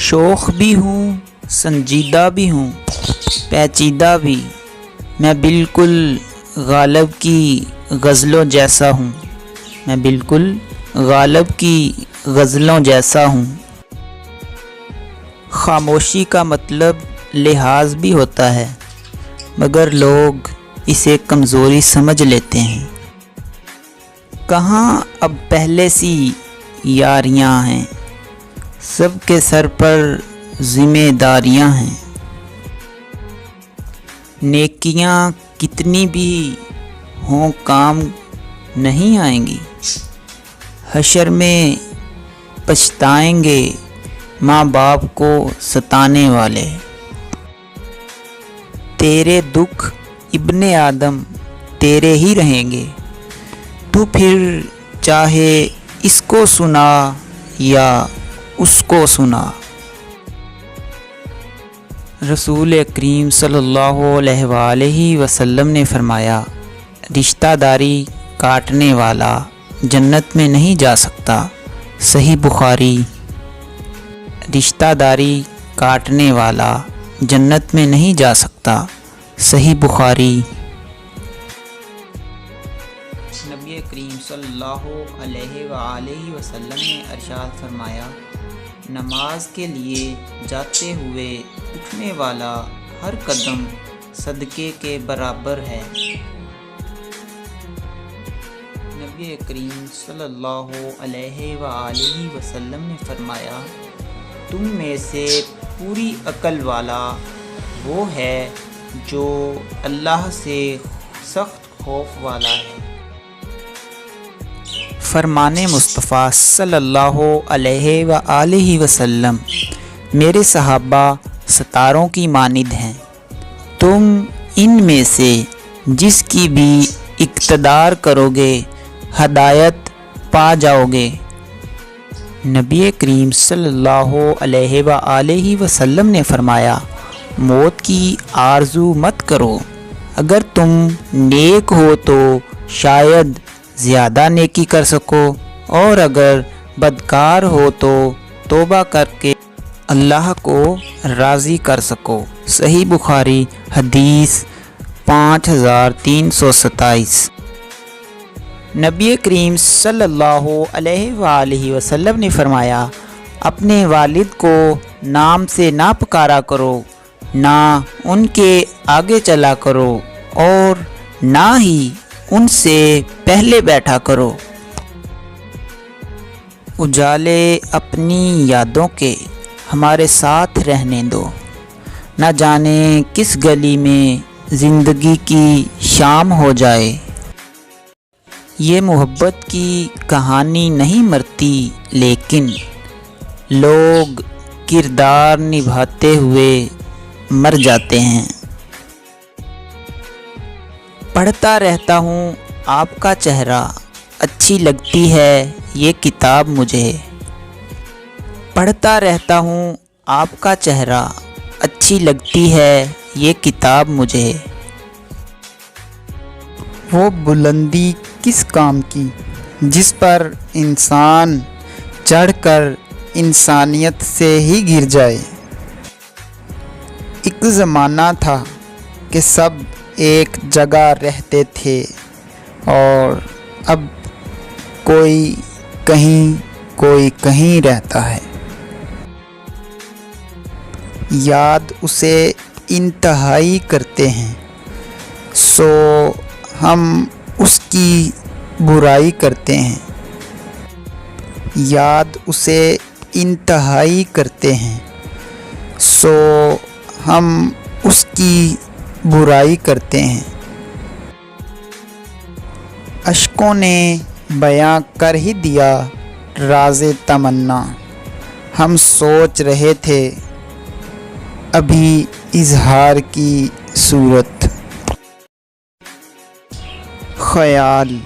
شوخ بھی ہوں، سنجیدہ بھی ہوں، پیچیدہ بھی، میں بالکل غالب کی غزلوں جیسا ہوں، میں بالکل غالب کی غزلوں جیسا ہوں۔ خاموشی کا مطلب لحاظ بھی ہوتا ہے، مگر لوگ اسے کمزوری سمجھ لیتے ہیں۔ کہاں اب پہلے سی یاریاں ہیں، سب کے سر پر ذمہ داریاں ہیں۔ نیکیاں کتنی بھی ہوں کام نہیں آئیں گی، حشر میں پچھتائیں گے ماں باپ کو ستانے والے۔ تیرے دکھ ابن آدم تیرے ہی رہیں گے، تو پھر چاہے اس کو سنا یا اس کو سنا۔ رسول کریم صلی اللہ علیہ وآلہ وسلم نے فرمایا، رشتہ داری کاٹنے والا جنت میں نہیں جا سکتا۔ صحیح بخاری۔ رشتہ داری کاٹنے والا جنت میں نہیں جا سکتا۔ صحیح بخاری۔ نبی کریم صلی اللہ علیہ وآلہ وسلم نے ارشاد فرمایا، نماز کے لیے جاتے ہوئے اٹھنے والا ہر قدم صدقے کے برابر ہے۔ نبی کریم صلی اللہ علیہ وآلہ وسلم نے فرمایا، تم میں سے پوری عقل والا وہ ہے جو اللہ سے سخت خوف والا ہے۔ فرمان مصطفیٰ صلی اللہ علیہ وآلہ وسلم، میرے صحابہ ستاروں کی مانند ہیں، تم ان میں سے جس کی بھی اقتدار کرو گے ہدایت پا جاؤ گے۔ نبی کریم صلی اللہ علیہ وآلہ وسلم نے فرمایا، موت کی آرزو مت کرو، اگر تم نیک ہو تو شاید زیادہ نیکی کر سکو، اور اگر بدکار ہو تو توبہ کر کے اللہ کو راضی کر سکو۔ صحیح بخاری، حدیث 5327۔ نبی کریم صلی اللہ علیہ وآلہ وسلم نے فرمایا، اپنے والد کو نام سے نہ پکارا کرو، نہ ان کے آگے چلا کرو، اور نہ ہی ان سے پہلے بیٹھا کرو۔ اجالے اپنی یادوں کے ہمارے ساتھ رہنے دو، نہ جانے کس گلی میں زندگی کی شام ہو جائے۔ یہ محبت کی کہانی نہیں مرتی، لیکن لوگ کردار نبھاتے ہوئے مر جاتے ہیں۔ پڑھتا رہتا ہوں آپ کا چہرہ، اچھی لگتی ہے یہ کتاب مجھے۔ پڑھتا رہتا ہوں آپ کا چہرہ، اچھی لگتی ہے یہ کتاب مجھے۔ وہ بلندی کس کام کی جس پر انسان چڑھ کر انسانیت سے ہی گر جائے۔ ایک زمانہ تھا کہ سب ایک جگہ رہتے تھے، اور اب کوئی کہیں رہتا ہے۔ یاد اسے انتہائی کرتے ہیں، سو ہم اس کی برائی کرتے ہیں۔ یاد اسے انتہائی کرتے ہیں، سو ہم اس کی برائی کرتے ہیں۔ اشکوں نے بیاں کر ہی دیا راز تمنا، ہم سوچ رہے تھے ابھی اظہار کی صورت۔ خیال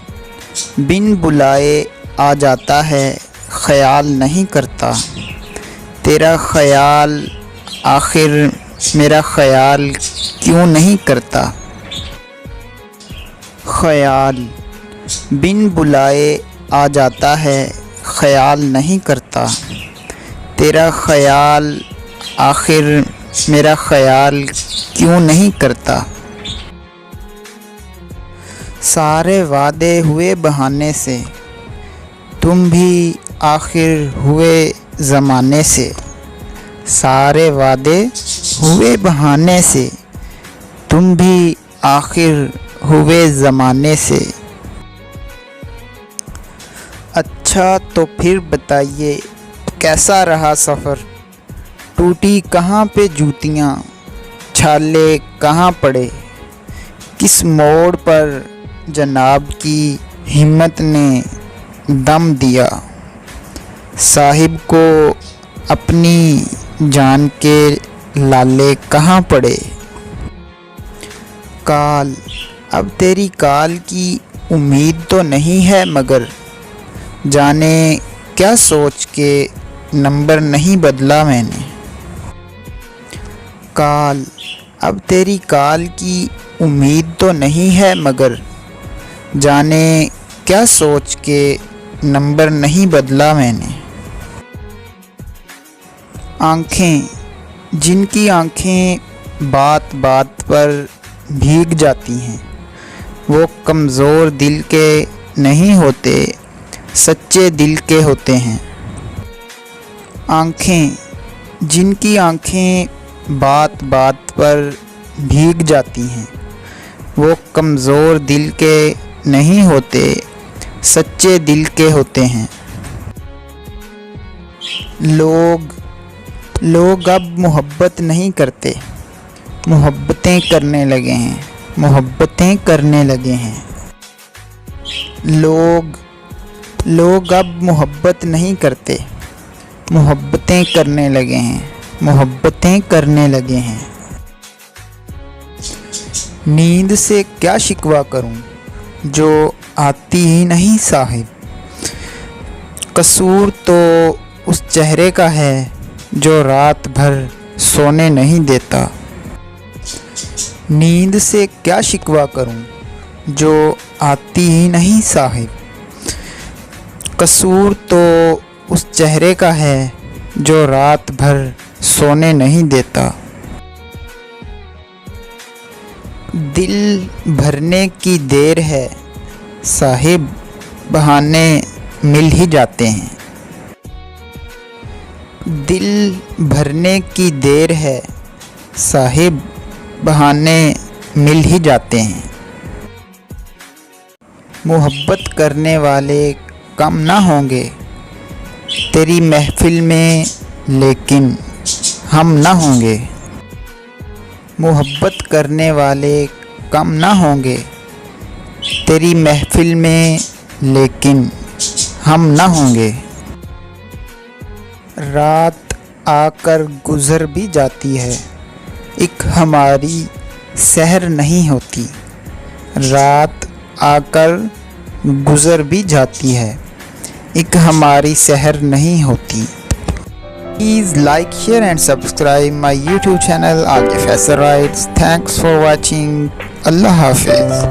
بن بلائے آ جاتا ہے، خیال نہیں کرتا، تیرا خیال آخر میرا خیال کیوں نہیں کرتا۔ خیال بن بلائے آ جاتا ہے، خیال نہیں کرتا، تیرا خیال آخر میرا خیال کیوں نہیں کرتا؟ سارے وعدے ہوئے بہانے سے، تم بھی آخر ہوئے زمانے سے۔ سارے وعدے ہوئے بہانے سے، تم بھی آخر ہوئے زمانے سے۔ اچھا تو پھر بتائیے کیسا رہا سفر؟ ٹوٹی کہاں پہ جوتیاں، چھالے کہاں پڑے؟ کس موڑ پر جناب کی ہمت نے دم دیا؟ صاحب کو اپنی جان کے لالے کہاں پڑے؟ کال اب تیری کال کی امید تو نہیں ہے، مگر جانے کیا سوچ کے نمبر نہیں بدلا میں نے۔ کال اب تیری کال کی امید تو نہیں ہے، مگر جانے کیا سوچ کے نمبر نہیں بدلا میں نے۔ آنکھیں جن کی آنکھیں بات بات پر بھیگ جاتی ہیں، وہ کمزور دل کے نہیں ہوتے، سچے دل کے ہوتے ہیں۔ آنکھیں جن کی آنکھیں بات بات پر بھیگ جاتی ہیں، وہ کمزور دل کے نہیں ہوتے، سچے دل کے ہوتے ہیں۔ لوگ اب محبت نہیں کرتے، محبتیں کرنے لگے ہیں، محبتیں کرنے لگے ہیں۔ لوگ اب محبت نہیں کرتے، محبتیں کرنے لگے ہیں، محبتیں کرنے لگے ہیں۔ نیند سے کیا شکوہ کروں جو آتی ہی نہیں صاحب؟ قصور تو اس چہرے کا ہے جو رات بھر سونے نہیں دیتا۔ نیند سے کیا شکوہ کروں جو آتی ہی نہیں صاحب؟ قصور تو اس چہرے کا ہے جو رات بھر سونے نہیں دیتا۔ دل بھرنے کی دیر ہے صاحب، بہانے مل ہی جاتے ہیں۔ دل بھرنے کی دیر ہے صاحب، بہانے مل ہی جاتے ہیں۔ محبت کرنے والے کم نہ ہوں گے تیری محفل میں، لیکن ہم نہ ہوں گے۔ محبت کرنے والے کم نہ ہوں گے تیری محفل میں، لیکن ہم نہ ہوں گے۔ رات آ کر گزر بھی جاتی ہے، ایک ہماری سحر نہیں ہوتی۔ رات آ کر گزر بھی جاتی ہے، ایک ہماری سحر نہیں ہوتی۔ Please like, share and subscribe my YouTube channel RJ Faisal Rides. Thanks for watching. Allah Hafiz.